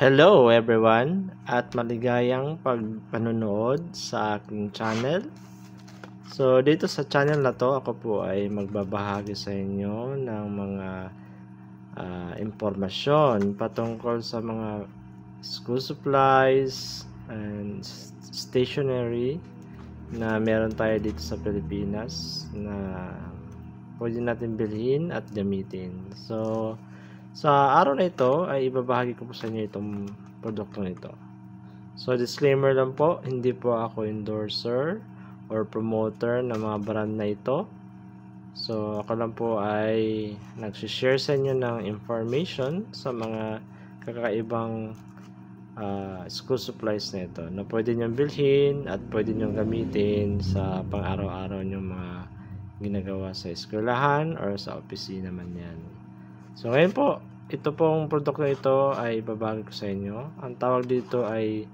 Hello everyone at maligayang pagpanonood sa aking channel. So dito sa channel na to, ako po ay magbabahagi sa inyo ng mga impormasyon patungkol sa mga school supplies and stationery na meron tayo dito sa Pilipinas na pwede natin bilhin at gamitin. So sa araw na ito ay ibabahagi ko po sa inyo itong produktong ito. So disclaimer lang po, hindi po ako endorser or promoter ng mga brand na ito. So ako lang po ay nagsishare sa inyo ng information sa mga kakaibang school supplies na ito na pwede nyong bilhin at pwede nyong gamitin sa pang-araw-araw nyong mga ginagawa sa eskwelahan or sa opisina man yan. So ngayon po, ito pong produkto ito ay ibabahagi ko sa inyo. Ang tawag dito ay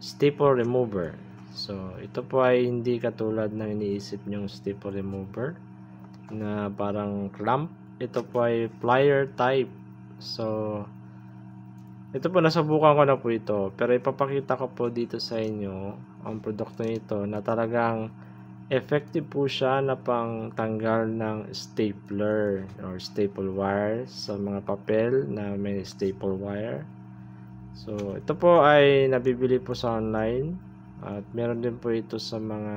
staple remover. So ito po ay hindi katulad ng iniisip nyong staple remover na parang clamp. Ito po ay plier type. So ito po, nasubukan ko na po ito, pero ipapakita ko po dito sa inyo ang produkto nito na talagang effective po siya na pang tanggal ng stapler or staple wire sa mga papel na may staple wire. So ito po ay nabibili po sa online at meron din po ito sa mga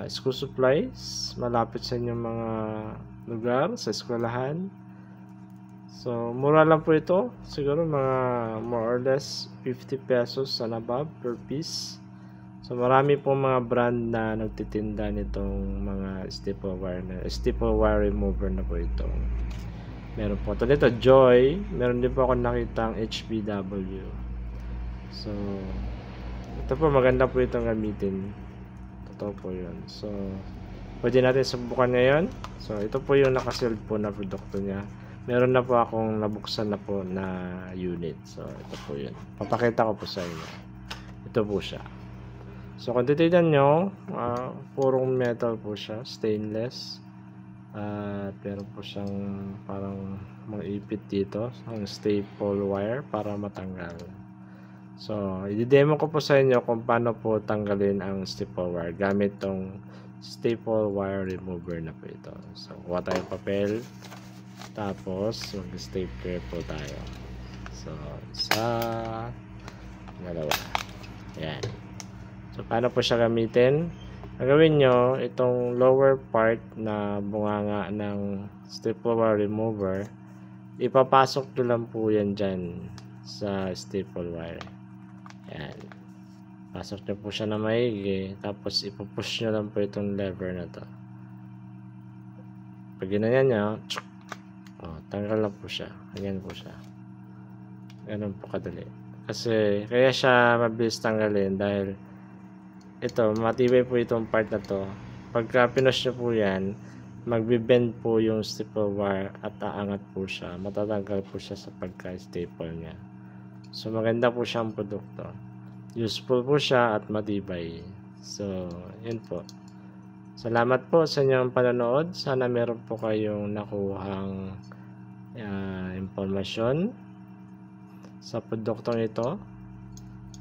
school supplies malapit sa inyong mga lugar sa eskwelahan. So mura lang po ito, siguro mga more or less 50 pesos and above per piece. So marami pong mga brand na nagtitinda nitong mga staple wire remover na po ito. Meron po ito dito, Joy. Meron din po ako nakitang HPW. So ito po, maganda po itong gamitin. Totoo po yun. So pwede natin subukan ngayon. So ito po yung nakasealed po na produkto niya. Meron na po akong nabuksan na po na unit. So ito po yun. Papakita ko po sa inyo. Ito po siya. So kung titignan nyo, purong metal po siya, stainless. Pero po siyang parang mga ipit dito, ang staple wire para matanggal. So i-demo ko po sa inyo kung paano po tanggalin ang staple wire gamit tong staple wire remover na po ito. So kuha tayong papel, tapos mag-stapler po tayo. So isa, dalawa, yan. So paano po siya gamitin? Ang gawin nyo, itong lower part na bunganga ng staple wire remover, ipapasok nyo lang po yan dyan sa staple wire. Yan. Pasok nyo po siya na maigi, tapos ipupush nyo lang po itong lever na to. Pag ginanyan nyo, tanggal lang po siya. Ganyan po siya. Ganun po kadali. Kasi kaya siya mabilis tanggalin dahil ito, matibay po itong part na to. Pagka pinush nyo po yan, magbe-bend po yung staple wire at aangat po siya. Matatanggal po siya sa pagka-staple niya. So maganda po siyang produkto. Useful po siya at matibay. So yun po. Salamat po sa inyong panonood. Sana meron po kayong nakuhang impormasyon sa produktong ito.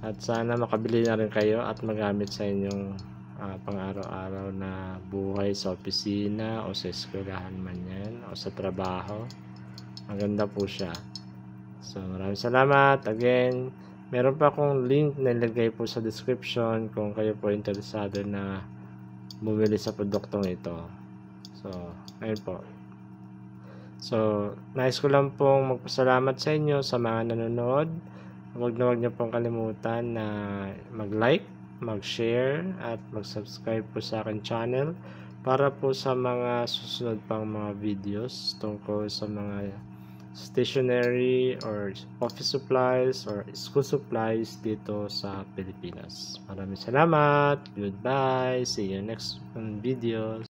At sana makabili na rin kayo at magamit sa inyong pang-araw-araw na buhay sa opisina o sa eskwelahan man yan o sa trabaho. Maganda po siya. So maraming salamat. Again, meron pa akong link na ilagay po sa description kung kayo po interesado na bumili sa produktong ito. So, ayun po. So, nais ko lang pong magpasalamat sa inyo sa mga nanonood. Huwag niyo pong kalimutan na mag-like, mag-share at mag-subscribe po sa akin channel para po sa mga susunod pang mga videos tungkol sa mga stationery or office supplies or school supplies dito sa Pilipinas. Maraming salamat. Goodbye. See you next videos.